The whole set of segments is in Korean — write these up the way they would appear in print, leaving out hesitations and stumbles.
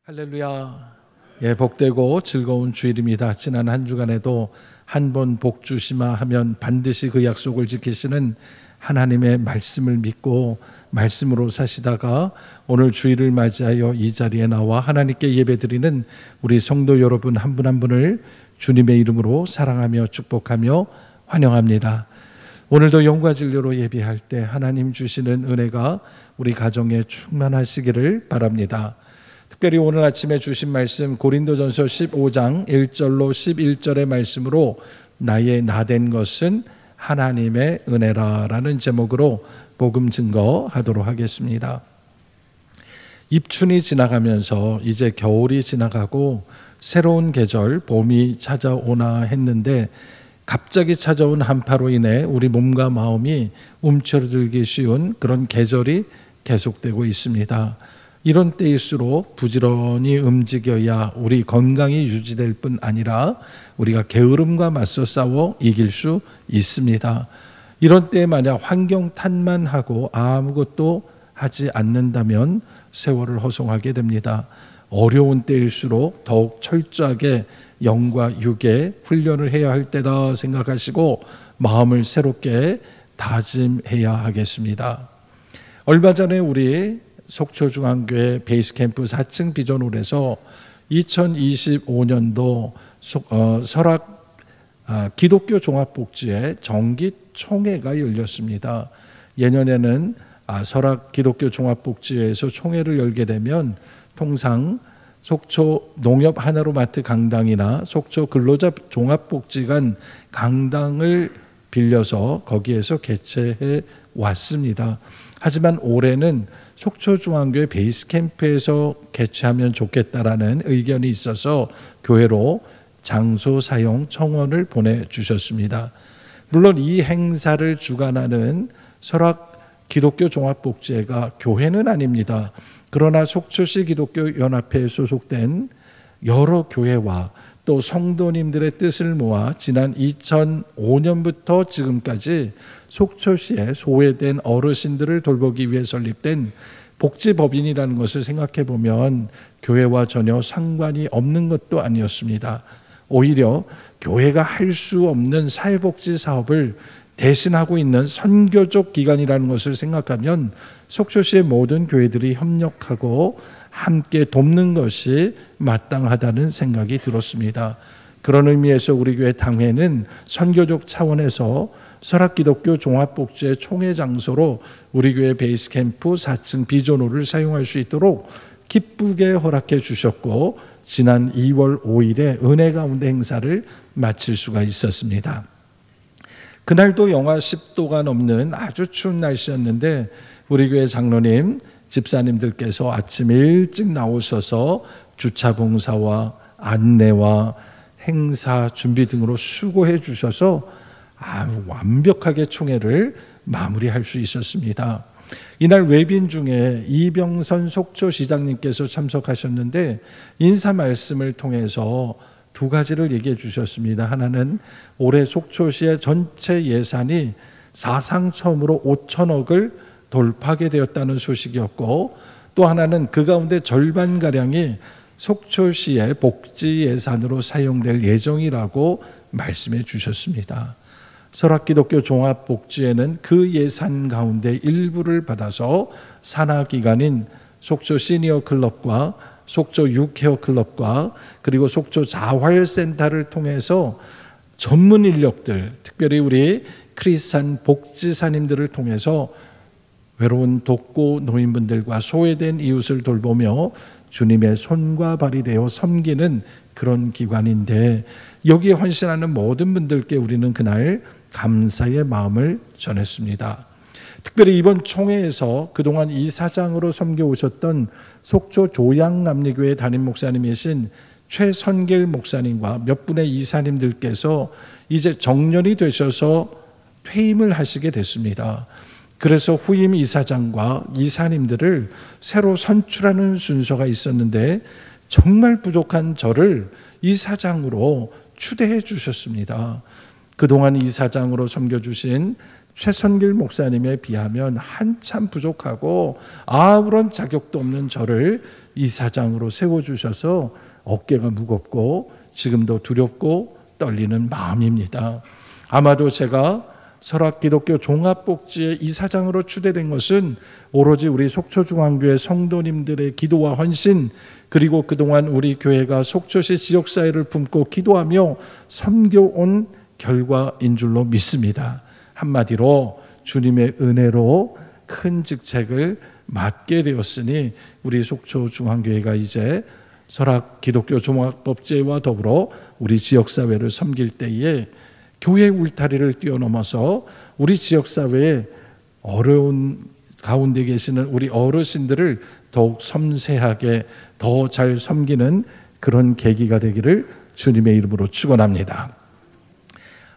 할렐루야. 예, 복되고 즐거운 주일입니다. 지난 한 주간에도 한 번 복 주시마 하면 반드시 그 약속을 지키시는 하나님의 말씀을 믿고 말씀으로 사시다가 오늘 주일을 맞이하여 이 자리에 나와 하나님께 예배드리는 우리 성도 여러분 한 분 한 분을 주님의 이름으로 사랑하며 축복하며 환영합니다. 오늘도 영과 진리로 예배할 때 하나님 주시는 은혜가 우리 가정에 충만하시기를 바랍니다. 특별히 오늘 아침에 주신 말씀 고린도전서 15장 1절로 11절의 말씀으로 나의 나된 것은 하나님의 은혜라라는 제목으로 복음 증거하도록 하겠습니다. 입춘이 지나가면서 이제 겨울이 지나가고 새로운 계절 봄이 찾아오나 했는데 갑자기 찾아온 한파로 인해 우리 몸과 마음이 움츠러들기 쉬운 그런 계절이 계속되고 있습니다. 이런 때일수록 부지런히 움직여야 우리 건강이 유지될 뿐 아니라 우리가 게으름과 맞서 싸워 이길 수 있습니다. 이런 때에 만약 환경 탓만 하고 아무것도 하지 않는다면 세월을 허송하게 됩니다. 어려운 때일수록 더욱 철저하게 영과 육의 훈련을 해야 할 때다 생각하시고 마음을 새롭게 다짐해야 하겠습니다. 얼마 전에 우리 속초중앙교회 베이스캠프 4층 비전홀에서 2025년도 설악 기독교 종합복지회 정기총회가 열렸습니다. 예년에는 설악 기독교 종합복지회에서 총회를 열게 되면 통상 속초 농협 하나로마트 강당이나 속초 근로자 종합복지관 강당을 빌려서 거기에서 개최해 왔습니다. 하지만 올해는 속초중앙교회 베이스캠프에서 개최하면 좋겠다라는 의견이 있어서 교회로 장소 사용 청원을 보내주셨습니다. 물론 이 행사를 주관하는 설악 기독교 종합복지회가 교회는 아닙니다. 그러나 속초시 기독교연합회에 소속된 여러 교회와 또 성도님들의 뜻을 모아 지난 2005년부터 지금까지 속초시에 소외된 어르신들을 돌보기 위해 설립된 복지법인이라는 것을 생각해 보면 교회와 전혀 상관이 없는 것도 아니었습니다. 오히려 교회가 할 수 없는 사회복지 사업을 대신하고 있는 선교적 기관이라는 것을 생각하면 속초시의 모든 교회들이 협력하고 함께 돕는 것이 마땅하다는 생각이 들었습니다. 그런 의미에서 우리 교회 당회는 선교적 차원에서 설악기독교 종합복지회 총회 장소로 우리 교회 베이스캠프 4층 비전홀을 사용할 수 있도록 기쁘게 허락해 주셨고 지난 2월 5일에 은혜 가운데 행사를 마칠 수가 있었습니다. 그날도 영하 10도가 넘는 아주 추운 날씨였는데 우리 교회 장로님, 집사님들께서 아침 일찍 나오셔서 주차 봉사와 안내와 행사 준비 등으로 수고해 주셔서 완벽하게 총회를 마무리할 수 있었습니다. 이날 외빈 중에 이병선 속초시장님께서 참석하셨는데 인사 말씀을 통해서 두 가지를 얘기해 주셨습니다. 하나는 올해 속초시의 전체 예산이 사상 처음으로 5천억을 돌파하게 되었다는 소식이었고 또 하나는 그 가운데 절반가량이 속초시의 복지 예산으로 사용될 예정이라고 말씀해 주셨습니다. 설악기독교 종합복지회는 그 예산 가운데 일부를 받아서 산하기관인 속초 시니어 클럽과 속초 유케어 클럽과 그리고 속초 자활센터를 통해서 전문 인력들, 특별히 우리 크리스찬 복지사님들을 통해서 외로운 독고 노인분들과 소외된 이웃을 돌보며 주님의 손과 발이 되어 섬기는 그런 기관인데 여기에 헌신하는 모든 분들께 우리는 그날 감사의 마음을 전했습니다. 특별히 이번 총회에서 그동안 이사장으로 섬겨오셨던 속초 조양남리교회 담임 목사님이신 최선길 목사님과 몇 분의 이사님들께서 이제 정년이 되셔서 퇴임을 하시게 됐습니다. 그래서 후임 이사장과 이사님들을 새로 선출하는 순서가 있었는데 정말 부족한 저를 이사장으로 추대해 주셨습니다. 그동안 이사장으로 섬겨주신 최선길 목사님에 비하면 한참 부족하고 아무런 자격도 없는 저를 이사장으로 세워주셔서 어깨가 무겁고 지금도 두렵고 떨리는 마음입니다. 아마도 제가 설악기독교 종합복지의 이사장으로 추대된 것은 오로지 우리 속초중앙교회 성도님들의 기도와 헌신, 그리고 그동안 우리 교회가 속초시 지역사회를 품고 기도하며 섬겨온 결과인 줄로 믿습니다. 한마디로 주님의 은혜로 큰 직책을 맡게 되었으니 우리 속초중앙교회가 이제 설악기독교 종합복지와 더불어 우리 지역사회를 섬길 때에 교회 울타리를 뛰어넘어서 우리 지역사회에 어려운 가운데 계시는 우리 어르신들을 더욱 섬세하게 더 잘 섬기는 그런 계기가 되기를 주님의 이름으로 축원합니다.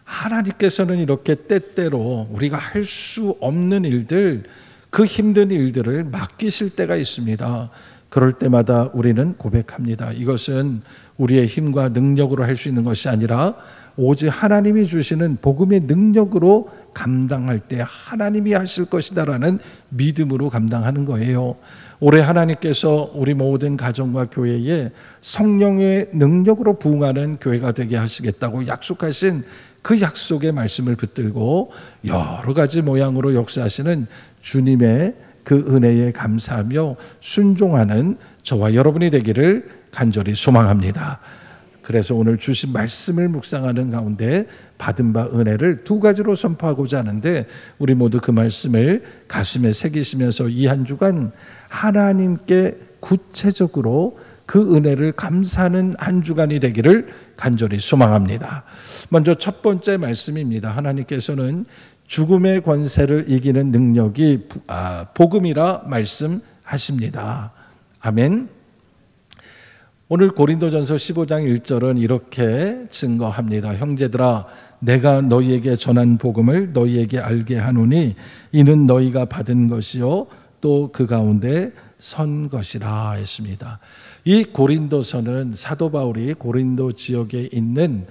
하나님께서는 이렇게 때때로 우리가 할 수 없는 일들, 그 힘든 일들을 맡기실 때가 있습니다. 그럴 때마다 우리는 고백합니다. 이것은 우리의 힘과 능력으로 할 수 있는 것이 아니라 오직 하나님이 주시는 복음의 능력으로 감당할 때 하나님이 하실 것이다라는 믿음으로 감당하는 거예요. 올해 하나님께서 우리 모든 가정과 교회에 성령의 능력으로 부응하는 교회가 되게 하시겠다고 약속하신 그 약속의 말씀을 붙들고 여러 가지 모양으로 역사하시는 주님의 그 은혜에 감사하며 순종하는 저와 여러분이 되기를 간절히 소망합니다. 그래서 오늘 주신 말씀을 묵상하는 가운데 받은 바 은혜를 두 가지로 선포하고자 하는데, 우리 모두 그 말씀을 가슴에 새기시면서 이 한 주간 하나님께 구체적으로 그 은혜를 감사하는 한 주간이 되기를 간절히 소망합니다. 먼저 첫 번째 말씀입니다. 하나님께서는 죽음의 권세를 이기는 능력이 복음이라 말씀하십니다. 아멘. 오늘 고린도전서 15장 1절은 이렇게 증거합니다. 형제들아, 내가 너희에게 전한 복음을 너희에게 알게 하노니 이는 너희가 받은 것이요 또 그 가운데 선 것이라 했습니다. 이 고린도서는 사도 바울이 고린도 지역에 있는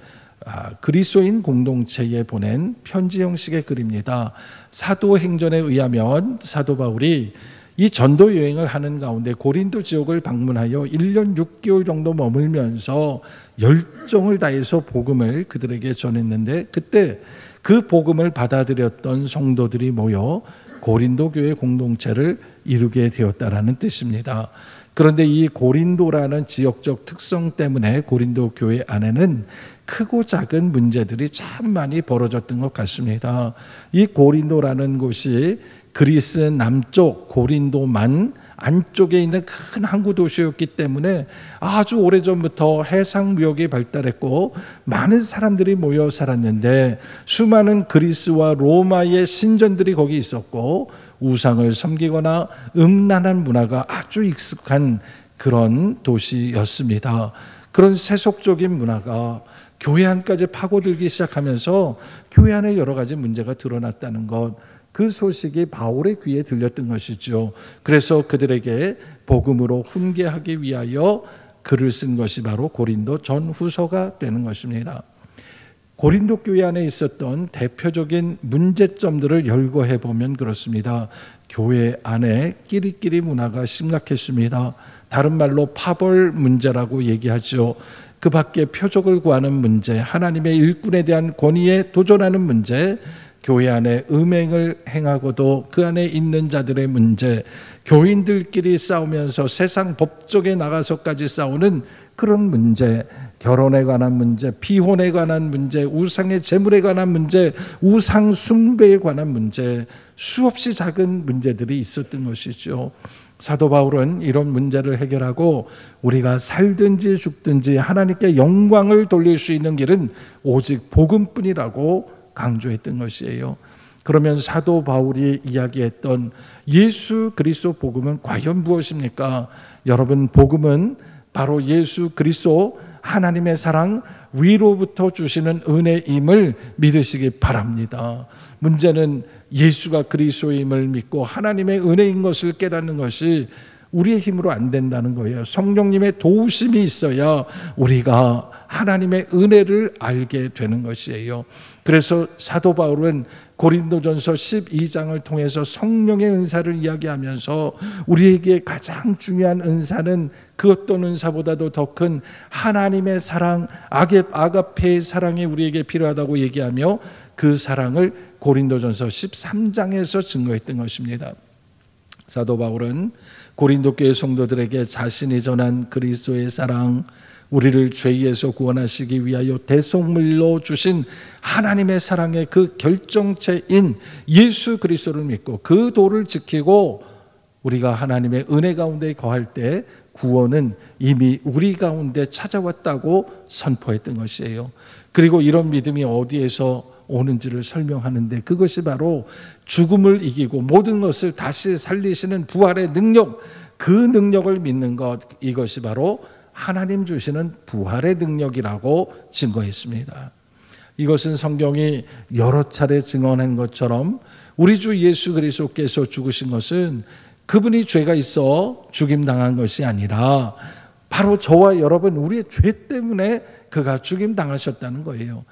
그리스도인 공동체에 보낸 편지 형식의 글입니다. 사도행전에 의하면 사도 바울이 이 전도 여행을 하는 가운데 고린도 지역을 방문하여 1년 6개월 정도 머물면서 열정을 다해서 복음을 그들에게 전했는데, 그때 그 복음을 받아들였던 성도들이 모여 고린도 교회 공동체를 이루게 되었다라는 뜻입니다. 그런데 이 고린도라는 지역적 특성 때문에 고린도 교회 안에는 크고 작은 문제들이 참 많이 벌어졌던 것 같습니다. 이 고린도라는 곳이 그리스 남쪽 고린도만 안쪽에 있는 큰 항구 도시였기 때문에 아주 오래전부터 해상 무역이 발달했고 많은 사람들이 모여 살았는데, 수많은 그리스와 로마의 신전들이 거기 있었고 우상을 섬기거나 음란한 문화가 아주 익숙한 그런 도시였습니다. 그런 세속적인 문화가 교회 안까지 파고들기 시작하면서 교회 안에 여러 가지 문제가 드러났다는 것, 그 소식이 바울의 귀에 들렸던 것이죠. 그래서 그들에게 복음으로 훈계하기 위하여 글을 쓴 것이 바로 고린도 전후서가 되는 것입니다. 고린도 교회 안에 있었던 대표적인 문제점들을 열거해 보면 그렇습니다. 교회 안에 끼리끼리 문화가 심각했습니다. 다른 말로 파벌 문제라고 얘기하죠. 그 밖에 표적을 구하는 문제, 하나님의 일꾼에 대한 권위에 도전하는 문제, 교회 안에 음행을 행하고도 그 안에 있는 자들의 문제, 교인들끼리 싸우면서 세상 법적에 나가서까지 싸우는 그런 문제, 결혼에 관한 문제, 비혼에 관한 문제, 우상의 제물에 관한 문제, 우상 숭배에 관한 문제, 수없이 작은 문제들이 있었던 것이죠. 사도 바울은 이런 문제를 해결하고 우리가 살든지 죽든지 하나님께 영광을 돌릴 수 있는 길은 오직 복음뿐이라고 강조했던 것이에요. 그러면 사도 바울이 이야기했던 예수 그리스도 복음은 과연 무엇입니까? 여러분, 복음은 바로 예수 그리스도 하나님의 사랑, 위로부터 주시는 은혜임을 믿으시기 바랍니다. 문제는 예수가 그리스도임을 믿고 하나님의 은혜인 것을 깨닫는 것이 우리의 힘으로 안 된다는 거예요. 성령님의 도우심이 있어야 우리가 하나님의 은혜를 알게 되는 것이에요. 그래서 사도 바울은 고린도전서 12장을 통해서 성령의 은사를 이야기하면서 우리에게 가장 중요한 은사는 그 어떤 은사보다도 더 큰 하나님의 사랑, 아가페의 사랑이 우리에게 필요하다고 얘기하며 그 사랑을 고린도전서 13장에서 증거했던 것입니다. 사도 바울은 고린도 교회 성도들에게 자신이 전한 그리스도의 사랑, 우리를 죄에서 구원하시기 위하여 대속물로 주신 하나님의 사랑의 그 결정체인 예수 그리스도를 믿고 그 도를 지키고 우리가 하나님의 은혜 가운데 거할 때 구원은 이미 우리 가운데 찾아왔다고 선포했던 것이에요. 그리고 이런 믿음이 어디에서 오는지를 설명하는데 그것이 바로 죽음을 이기고 모든 것을 다시 살리시는 부활의 능력, 그 능력을 믿는 것, 이것이 바로 하나님 주시는 부활의 능력이라고 증거했습니다. 이것은 성경이 여러 차례 증언한 것처럼 우리 주 예수 그리스도께서 죽으신 것은 그분이 죄가 있어 죽임당한 것이 아니라 바로 저와 여러분 우리의 죄 때문에 그가 죽임당하셨다는 거예요.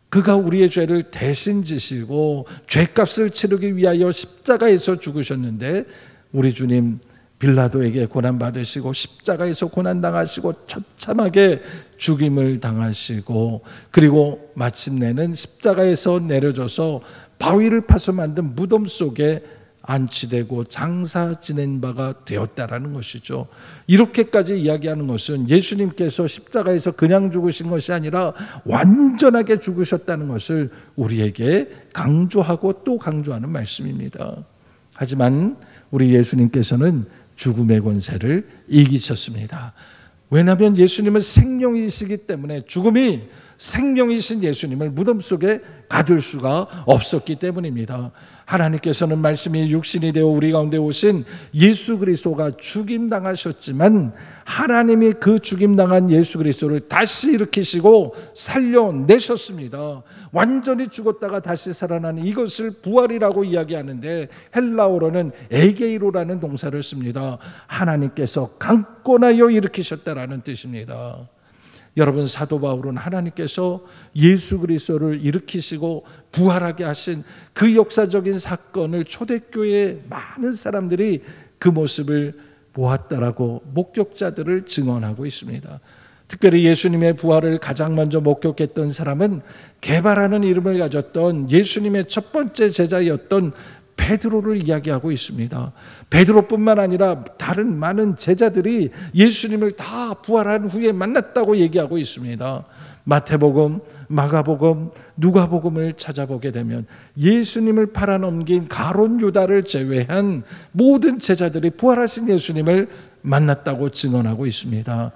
그가 우리의 죄를 대신 지시고 죄값을 치르기 위하여 십자가에서 죽으셨는데 우리 주님 빌라도에게 고난받으시고 십자가에서 고난당하시고 처참하게 죽임을 당하시고 그리고 마침내는 십자가에서 내려져서 바위를 파서 만든 무덤 속에 안치되고 장사 지낸 바가 되었다라는 것이죠. 이렇게까지 이야기하는 것은 예수님께서 십자가에서 그냥 죽으신 것이 아니라 완전하게 죽으셨다는 것을 우리에게 강조하고 또 강조하는 말씀입니다. 하지만 우리 예수님께서는 죽음의 권세를 이기셨습니다. 왜냐하면 예수님은 생명이시기 때문에 죽음이 생명이신 예수님을 무덤 속에 가둘 수가 없었기 때문입니다. 하나님께서는 말씀이 육신이 되어 우리 가운데 오신 예수 그리스도가 죽임당하셨지만 하나님이 그 죽임당한 예수 그리스도를 다시 일으키시고 살려내셨습니다. 완전히 죽었다가 다시 살아나는 이것을 부활이라고 이야기하는데 헬라어로는 에게이로라는 동사를 씁니다. 하나님께서 강권하여 일으키셨다라는 뜻입니다. 여러분, 사도 바울은 하나님께서 예수 그리스도를 일으키시고 부활하게 하신 그 역사적인 사건을 초대교회의 많은 사람들이 그 모습을 보았다라고 목격자들을 증언하고 있습니다. 특별히 예수님의 부활을 가장 먼저 목격했던 사람은 게바라는 이름을 가졌던 예수님의 첫 번째 제자였던 베드로를 이야기하고 있습니다. 베드로뿐만 아니라 다른 많은 제자들이 예수님을 다 부활한 후에 만났다고 얘기하고 있습니다. 마태복음, 마가복음, 누가복음을 찾아보게 되면 예수님을 팔아넘긴 가룟 유다를 제외한 모든 제자들이 부활하신 예수님을 만났다고 증언하고 있습니다.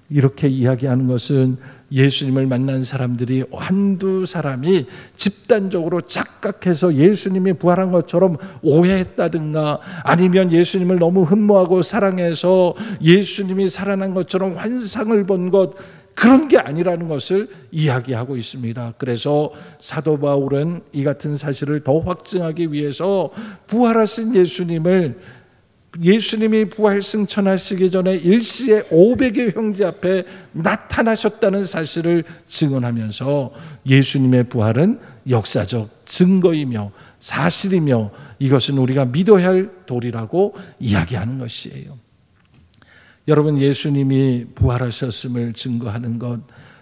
이렇게 이야기하는 것은 예수님을 만난 사람들이 한두 사람이 집단적으로 착각해서 예수님이 부활한 것처럼 오해했다든가 아니면 예수님을 너무 흠모하고 사랑해서 예수님이 살아난 것처럼 환상을 본 것, 그런 게 아니라는 것을 이야기하고 있습니다. 그래서 사도 바울은 이 같은 사실을 더 확증하기 위해서 부활하신 예수님이 부활 승천하시기 전에 일시에 500의 형제 앞에 나타나셨다는 사실을 증언하면서 예수님의 부활은 역사적 증거이며 사실이며 이것은 우리가 믿어야 할 도리라고 이야기하는 것이에요. 여러분, 예수님이 부활하셨음을 증거하는 것,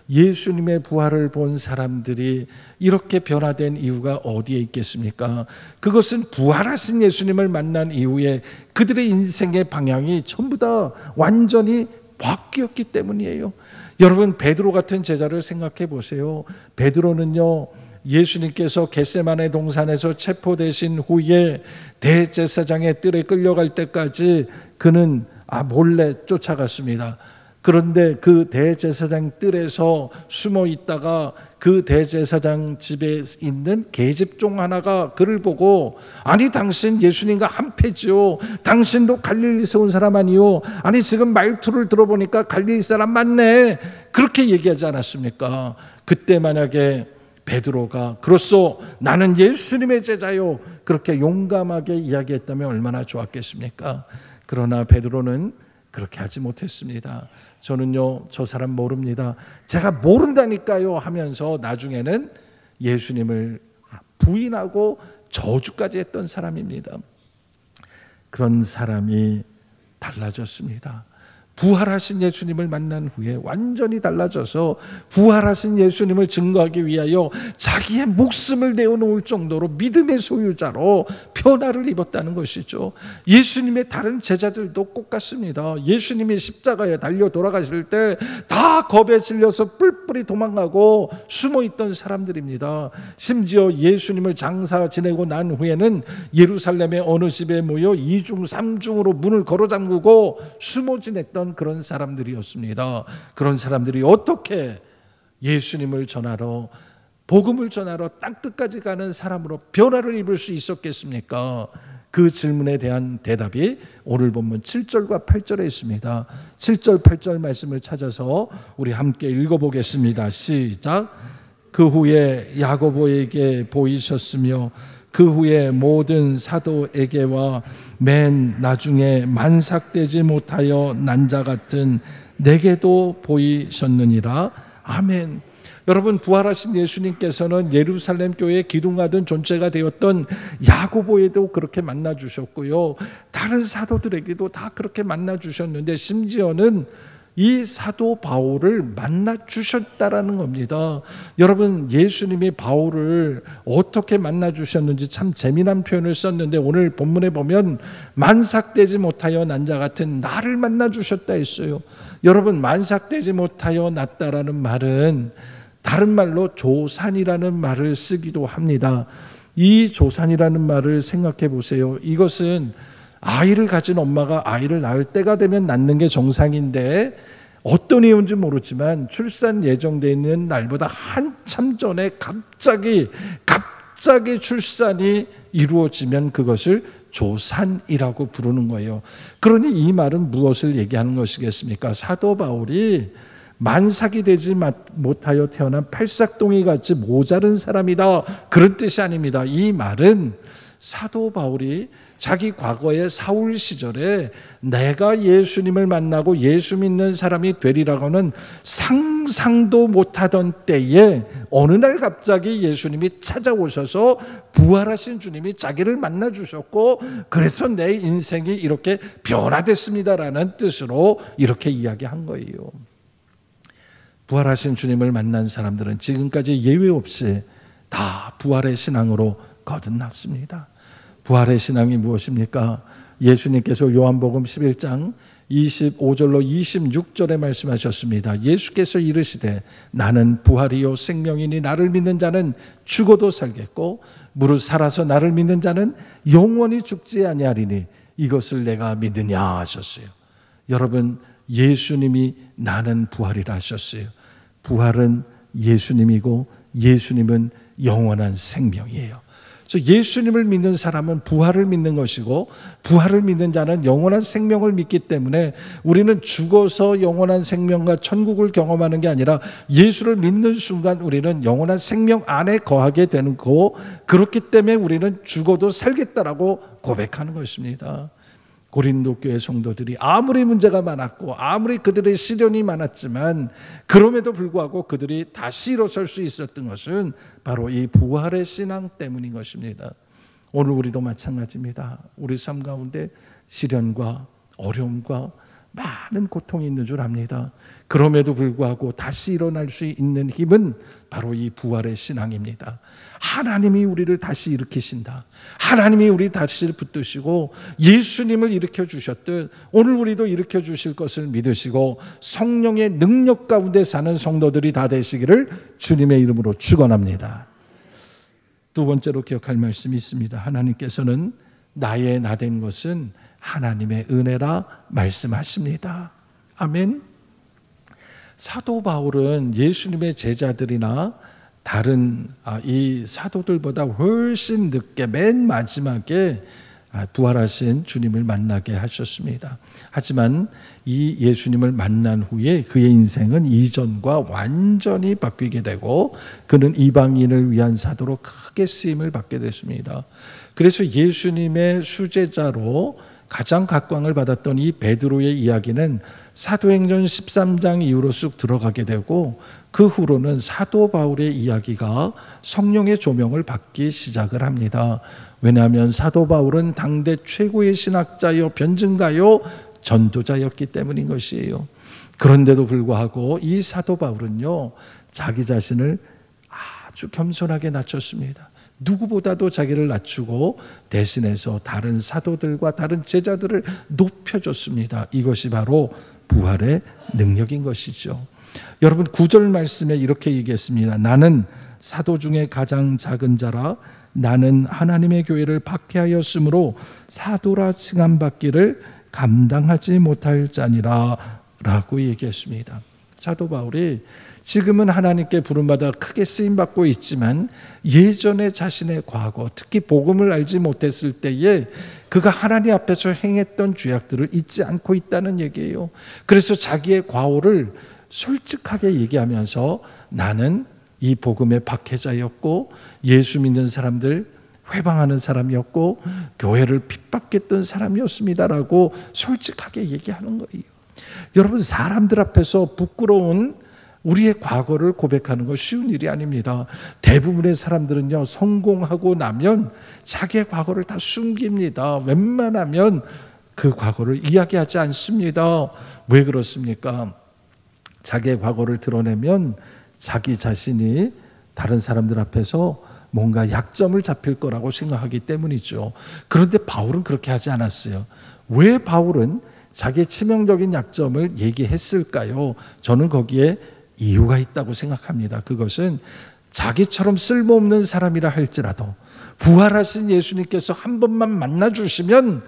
예수님의 부활을 본 사람들이 이렇게 변화된 이유가 어디에 있겠습니까? 그것은 부활하신 예수님을 만난 이후에 그들의 인생의 방향이 전부 다 완전히 바뀌었기 때문이에요. 여러분, 베드로 같은 제자를 생각해 보세요. 베드로는요, 예수님께서 겟세마네 동산에서 체포되신 후에 대제사장의 뜰에 끌려갈 때까지 그는 몰래 쫓아갔습니다. 그런데 그 대제사장 뜰에서 숨어 있다가 그 대제사장 집에 있는 계집종 하나가 그를 보고, 아니 당신 예수님과 한패지요, 당신도 갈릴리에서 온 사람 아니요, 아니 지금 말투를 들어보니까 갈릴리 사람 맞네, 그렇게 얘기하지 않았습니까? 그때 만약에 베드로가 그렇소, 나는 예수님의 제자요, 그렇게 용감하게 이야기했다면 얼마나 좋았겠습니까? 그러나 베드로는 그렇게 하지 못했습니다. 저는요, 저 사람 모릅니다. 제가 모른다니까요 하면서 나중에는 예수님을 부인하고 저주까지 했던 사람입니다. 그런 사람이 달라졌습니다. 부활하신 예수님을 만난 후에 완전히 달라져서 부활하신 예수님을 증거하기 위하여 자기의 목숨을 내어놓을 정도로 믿음의 소유자로 변화를 입었다는 것이죠. 예수님의 다른 제자들도 똑같습니다. 예수님이 십자가에 달려 돌아가실 때 다 겁에 질려서 뿔뿔이 도망가고 숨어있던 사람들입니다. 심지어 예수님을 장사 지내고 난 후에는 예루살렘의 어느 집에 모여 2중 3중으로 문을 걸어 잠그고 숨어 지냈던 그런 사람들이었습니다. 그런 사람들이 어떻게 예수님을 전하러, 복음을 전하러 땅끝까지 가는 사람으로 변화를 입을 수 있었겠습니까? 그 질문에 대한 대답이 오늘 본문 7절과 8절에 있습니다. 7절 8절 말씀을 찾아서 우리 함께 읽어보겠습니다. 시작. 그 후에 야고보에게 보이셨으며 그 후에 모든 사도에게와 맨 나중에 만삭되지 못하여 난 자 같은 내게도 보이셨느니라. 아멘. 여러분, 부활하신 예수님께서는 예루살렘 교회의 기둥하던 존재가 되었던 야고보에도 그렇게 만나주셨고요, 다른 사도들에게도 다 그렇게 만나주셨는데 심지어는 이 사도 바울을 만나주셨다라는 겁니다. 여러분, 예수님이 바울을 어떻게 만나주셨는지 참 재미난 표현을 썼는데 오늘 본문에 보면 만삭되지 못하여 난 자 같은 나를 만나주셨다 했어요. 여러분, 만삭되지 못하여 났다라는 말은 다른 말로 조산이라는 말을 쓰기도 합니다. 이 조산이라는 말을 생각해 보세요. 이것은 아이를 가진 엄마가 아이를 낳을 때가 되면 낳는 게 정상인데 어떤 이유인지 모르지만 출산 예정되어 있는 날보다 한참 전에 갑자기 출산이 이루어지면 그것을 조산이라고 부르는 거예요. 그러니 이 말은 무엇을 얘기하는 것이겠습니까? 사도 바울이 만삭이 되지 못하여 태어난 팔싹동이 같이 모자른 사람이다, 그런 뜻이 아닙니다. 이 말은 사도 바울이 자기 과거의 사울 시절에 내가 예수님을 만나고 예수 믿는 사람이 되리라고는 상상도 못하던 때에 어느 날 갑자기 예수님이 찾아오셔서 부활하신 주님이 자기를 만나주셨고 그래서 내 인생이 이렇게 변화됐습니다라는 뜻으로 이렇게 이야기한 거예요. 부활하신 주님을 만난 사람들은 지금까지 예외 없이 다 부활의 신앙으로 거듭났습니다. 부활의 신앙이 무엇입니까? 예수님께서 요한복음 11장 25절로 26절에 말씀하셨습니다. 예수께서 이르시되 나는 부활이요 생명이니 나를 믿는 자는 죽어도 살겠고 무릇 살아서 나를 믿는 자는 영원히 죽지 아니하리니 이것을 내가 믿느냐 하셨어요. 여러분, 예수님이 나는 부활이라 하셨어요. 부활은 예수님이고 예수님은 영원한 생명이에요. 그래서 예수님을 믿는 사람은 부활을 믿는 것이고 부활을 믿는 자는 영원한 생명을 믿기 때문에 우리는 죽어서 영원한 생명과 천국을 경험하는 게 아니라 예수를 믿는 순간 우리는 영원한 생명 안에 거하게 되는 거고, 그렇기 때문에 우리는 죽어도 살겠다라고 고백하는 것입니다. 고린도 교회 성도들이 아무리 문제가 많았고 아무리 그들의 시련이 많았지만 그럼에도 불구하고 그들이 다시 일어설 수 있었던 것은 바로 이 부활의 신앙 때문인 것입니다. 오늘 우리도 마찬가지입니다. 우리 삶 가운데 시련과 어려움과 많은 고통이 있는 줄 압니다. 그럼에도 불구하고 다시 일어날 수 있는 힘은 바로 이 부활의 신앙입니다. 하나님이 우리를 다시 일으키신다. 하나님이 우리 다시 붙드시고 예수님을 일으켜 주셨듯 오늘 우리도 일으켜 주실 것을 믿으시고 성령의 능력 가운데 사는 성도들이 다 되시기를 주님의 이름으로 축원합니다. 두 번째로 기억할 말씀이 있습니다. 하나님께서는 나의 나 된 것은 하나님의 은혜라 말씀하십니다. 아멘. 사도 바울은 예수님의 제자들이나 다른 이 사도들보다 훨씬 늦게 맨 마지막에 부활하신 주님을 만나게 하셨습니다. 하지만 이 예수님을 만난 후에 그의 인생은 이전과 완전히 바뀌게 되고 그는 이방인을 위한 사도로 크게 쓰임을 받게 됐습니다. 그래서 예수님의 수제자로 가장 각광을 받았던 이 베드로의 이야기는 사도행전 13장 이후로 쑥 들어가게 되고 그 후로는 사도 바울의 이야기가 성령의 조명을 받기 시작을 합니다. 왜냐하면 사도 바울은 당대 최고의 신학자요, 변증가요, 전도자였기 때문인 것이에요. 그런데도 불구하고 이 사도 바울은요, 자기 자신을 아주 겸손하게 낮췄습니다. 누구보다도 자기를 낮추고 대신해서 다른 사도들과 다른 제자들을 높여줬습니다. 이것이 바로 부활의 능력인 것이죠. 여러분 9절 말씀에 이렇게 얘기했습니다. 나는 사도 중에 가장 작은 자라 나는 하나님의 교회를 박해하였으므로 사도라 칭함받기를 감당하지 못할 자니라 라고 얘기했습니다. 사도 바울이 지금은 하나님께 부름받아 크게 쓰임받고 있지만 예전에 자신의 과거, 특히 복음을 알지 못했을 때에 그가 하나님 앞에서 행했던 죄악들을 잊지 않고 있다는 얘기예요. 그래서 자기의 과오를 솔직하게 얘기하면서 나는 이 복음의 박해자였고 예수 믿는 사람들 회방하는 사람이었고 교회를 핍박했던 사람이었습니다라고 솔직하게 얘기하는 거예요. 여러분 사람들 앞에서 부끄러운 우리의 과거를 고백하는 건 쉬운 일이 아닙니다. 대부분의 사람들은요, 성공하고 나면 자기의 과거를 다 숨깁니다. 웬만하면 그 과거를 이야기하지 않습니다. 왜 그렇습니까? 자기의 과거를 드러내면 자기 자신이 다른 사람들 앞에서 뭔가 약점을 잡힐 거라고 생각하기 때문이죠. 그런데 바울은 그렇게 하지 않았어요. 왜 바울은 자기의 치명적인 약점을 얘기했을까요? 저는 거기에 이유가 있다고 생각합니다. 그것은 자기처럼 쓸모없는 사람이라 할지라도 부활하신 예수님께서 한 번만 만나주시면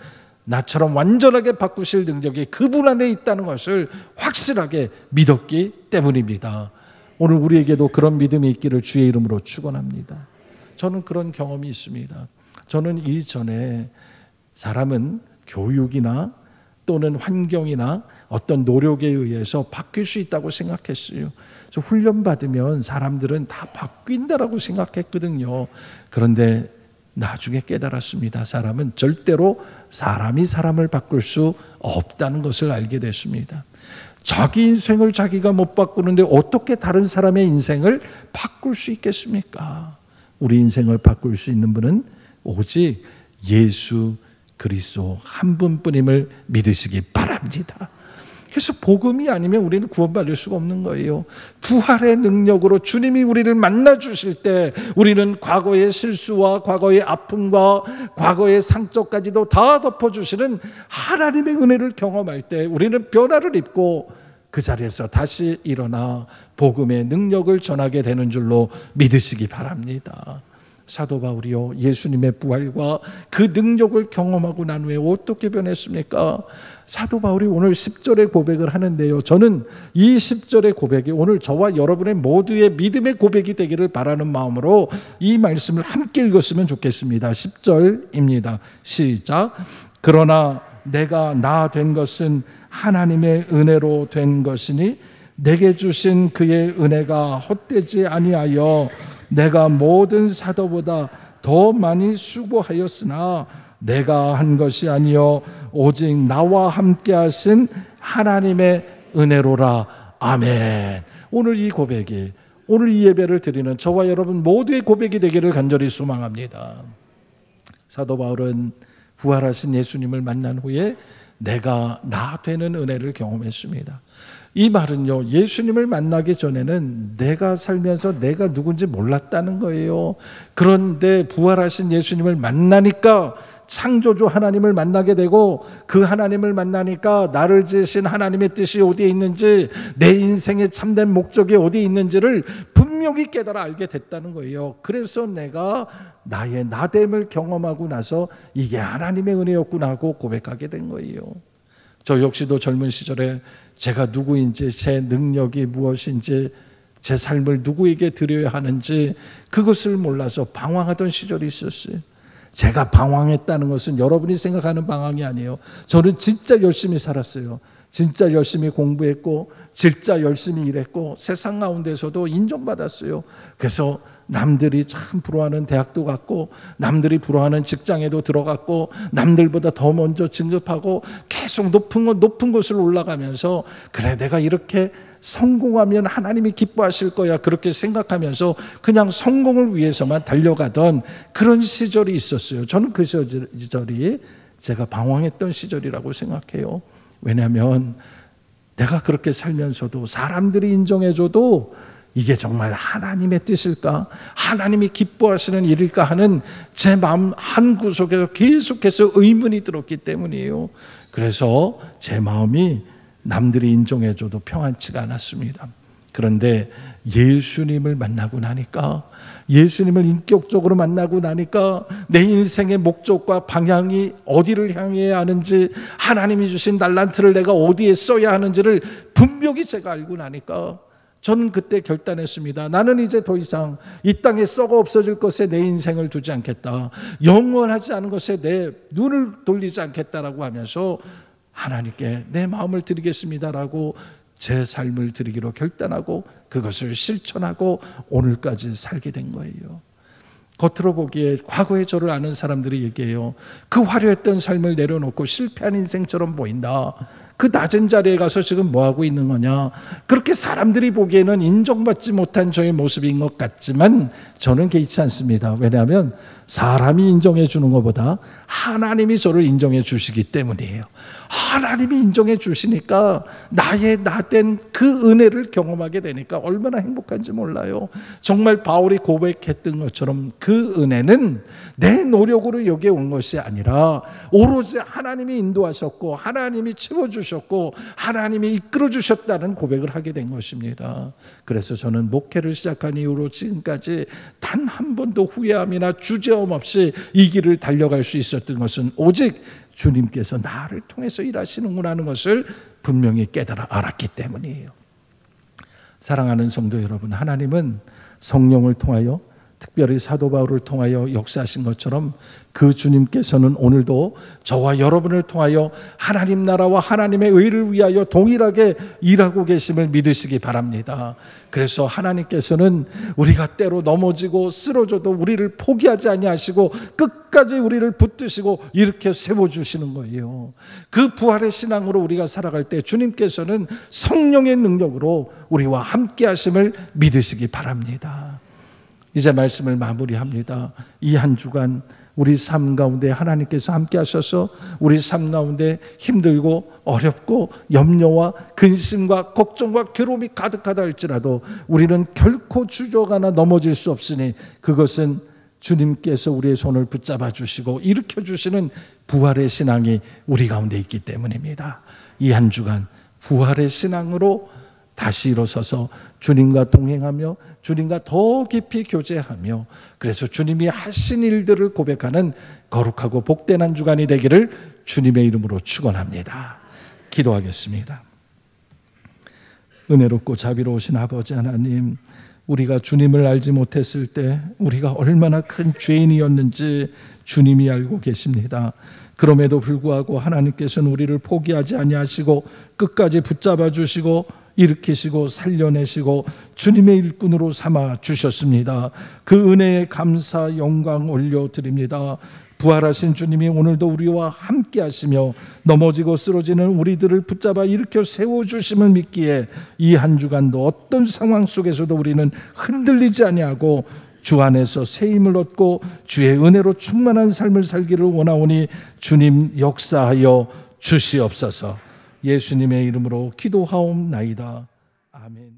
나처럼 완전하게 바꾸실 능력이 그분 안에 있다는 것을 확실하게 믿었기 때문입니다. 오늘 우리에게도 그런 믿음이 있기를 주의 이름으로 축원합니다. 저는 그런 경험이 있습니다. 저는 이전에 사람은 교육이나 또는 환경이나 어떤 노력에 의해서 바뀔 수 있다고 생각했어요. 훈련받으면 사람들은 다 바뀐다라고 생각했거든요. 그런데 나중에 깨달았습니다. 사람은 절대로 사람이 사람을 바꿀 수 없다는 것을 알게 됐습니다. 자기 인생을 자기가 못 바꾸는데 어떻게 다른 사람의 인생을 바꿀 수 있겠습니까? 우리 인생을 바꿀 수 있는 분은 오직 예수 그리스도 한 분뿐임을 믿으시기 바랍니다. 그래서 복음이 아니면 우리는 구원받을 수가 없는 거예요. 부활의 능력으로 주님이 우리를 만나 주실 때 우리는 과거의 실수와 과거의 아픔과 과거의 상처까지도 다 덮어주시는 하나님의 은혜를 경험할 때 우리는 변화를 입고 그 자리에서 다시 일어나 복음의 능력을 전하게 되는 줄로 믿으시기 바랍니다. 사도 바울이요, 예수님의 부활과 그 능력을 경험하고 난 후에 어떻게 변했습니까? 사도 바울이 오늘 10절의 고백을 하는데요, 저는 이 10절의 고백이 오늘 저와 여러분의 모두의 믿음의 고백이 되기를 바라는 마음으로 이 말씀을 함께 읽었으면 좋겠습니다. 10절입니다. 시작. 그러나 내가 나 된 것은 하나님의 은혜로 된 것이니 내게 주신 그의 은혜가 헛되지 아니하여 내가 모든 사도보다 더 많이 수고하였으나 내가 한 것이 아니요 오직 나와 함께 하신 하나님의 은혜로라. 아멘. 오늘 이 고백이, 오늘 이 예배를 드리는 저와 여러분 모두의 고백이 되기를 간절히 소망합니다. 사도 바울은 부활하신 예수님을 만난 후에 내가 나 되는 은혜를 경험했습니다. 이 말은요, 예수님을 만나기 전에는 내가 살면서 내가 누군지 몰랐다는 거예요. 그런데 부활하신 예수님을 만나니까 창조주 하나님을 만나게 되고 그 하나님을 만나니까 나를 지으신 하나님의 뜻이 어디에 있는지, 내 인생의 참된 목적이 어디에 있는지를 분명히 깨달아 알게 됐다는 거예요. 그래서 내가 나의 나됨을 경험하고 나서 이게 하나님의 은혜였구나 하고 고백하게 된 거예요. 저 역시도 젊은 시절에 제가 누구인지, 제 능력이 무엇인지, 제 삶을 누구에게 드려야 하는지 그것을 몰라서 방황하던 시절이 있었어요. 제가 방황했다는 것은 여러분이 생각하는 방황이 아니에요. 저는 진짜 열심히 살았어요. 진짜 열심히 공부했고 진짜 열심히 일했고 세상 가운데서도 인정받았어요. 그래서 남들이 참 부러워하는 대학도 갔고 남들이 부러워하는 직장에도 들어갔고 남들보다 더 먼저 진급하고 계속 높은 곳을 올라가면서 그래 내가 이렇게 성공하면 하나님이 기뻐하실 거야 그렇게 생각하면서 그냥 성공을 위해서만 달려가던 그런 시절이 있었어요. 저는 그 시절이 제가 방황했던 시절이라고 생각해요. 왜냐하면 내가 그렇게 살면서도 사람들이 인정해줘도 이게 정말 하나님의 뜻일까? 하나님이 기뻐하시는 일일까 하는 제 마음 한 구석에서 계속해서 의문이 들었기 때문이에요. 그래서 제 마음이 남들이 인정해줘도 평안치가 않았습니다. 그런데 예수님을 만나고 나니까, 예수님을 인격적으로 만나고 나니까 내 인생의 목적과 방향이 어디를 향해야 하는지, 하나님이 주신 달란트를 내가 어디에 써야 하는지를 분명히 제가 알고 나니까 저는 그때 결단했습니다. 나는 이제 더 이상 이 땅에 썩어 없어질 것에 내 인생을 두지 않겠다. 영원하지 않은 것에 내 눈을 돌리지 않겠다라고 하면서 하나님께 내 마음을 드리겠습니다라고 제 삶을 드리기로 결단하고 그것을 실천하고 오늘까지 살게 된 거예요. 겉으로 보기에 과거의 저를 아는 사람들이 얘기해요. 그 화려했던 삶을 내려놓고 실패한 인생처럼 보인다. 그 낮은 자리에 가서 지금 뭐하고 있는 거냐. 그렇게 사람들이 보기에는 인정받지 못한 저의 모습인 것 같지만 저는 개의치 않습니다. 왜냐하면 사람이 인정해 주는 것보다 하나님이 저를 인정해 주시기 때문이에요. 하나님이 인정해 주시니까 나의 나된 그 은혜를 경험하게 되니까 얼마나 행복한지 몰라요. 정말 바울이 고백했던 것처럼 그 은혜는 내 노력으로 여기에 온 것이 아니라 오로지 하나님이 인도하셨고 하나님이 채워주셨고 하나님이 이끌어주셨다는 고백을 하게 된 것입니다. 그래서 저는 목회를 시작한 이후로 지금까지 단 한 번도 후회함이나 주저함 없이 이 길을 달려갈 수 있었던 것은 오직 주님께서 나를 통해서 일하시는구나 하는 것을 분명히 깨달아 알았기 때문이에요. 사랑하는 성도 여러분, 하나님은 성령을 통하여 특별히 사도 바울을 통하여 역사하신 것처럼 그 주님께서는 오늘도 저와 여러분을 통하여 하나님 나라와 하나님의 의를 위하여 동일하게 일하고 계심을 믿으시기 바랍니다. 그래서 하나님께서는 우리가 때로 넘어지고 쓰러져도 우리를 포기하지 아니하시고 끝까지 우리를 붙드시고 이렇게 세워주시는 거예요. 그 부활의 신앙으로 우리가 살아갈 때 주님께서는 성령의 능력으로 우리와 함께 하심을 믿으시기 바랍니다. 이제 말씀을 마무리합니다. 이 한 주간 우리 삶 가운데 하나님께서 함께 하셔서 우리 삶 가운데 힘들고 어렵고 염려와 근심과 걱정과 괴로움이 가득하다 할지라도 우리는 결코 주저가나 넘어질 수 없으니 그것은 주님께서 우리의 손을 붙잡아 주시고 일으켜 주시는 부활의 신앙이 우리 가운데 있기 때문입니다. 이 한 주간 부활의 신앙으로 다시 일어서서 주님과 동행하며 주님과 더 깊이 교제하며 그래서 주님이 하신 일들을 고백하는 거룩하고 복된 한 주간이 되기를 주님의 이름으로 축원합니다. 기도하겠습니다. 은혜롭고 자비로우신 아버지 하나님, 우리가 주님을 알지 못했을 때 우리가 얼마나 큰 죄인이었는지 주님이 알고 계십니다. 그럼에도 불구하고 하나님께서는 우리를 포기하지 아니하시고 끝까지 붙잡아 주시고 일으키시고 살려내시고 주님의 일꾼으로 삼아 주셨습니다. 그 은혜에 감사 영광 올려드립니다. 부활하신 주님이 오늘도 우리와 함께 하시며 넘어지고 쓰러지는 우리들을 붙잡아 일으켜 세워주심을 믿기에 이 한 주간도 어떤 상황 속에서도 우리는 흔들리지 아니하고 주 안에서 새 힘을 얻고 주의 은혜로 충만한 삶을 살기를 원하오니 주님 역사하여 주시옵소서. 예수님의 이름으로 기도하옵나이다. 아멘.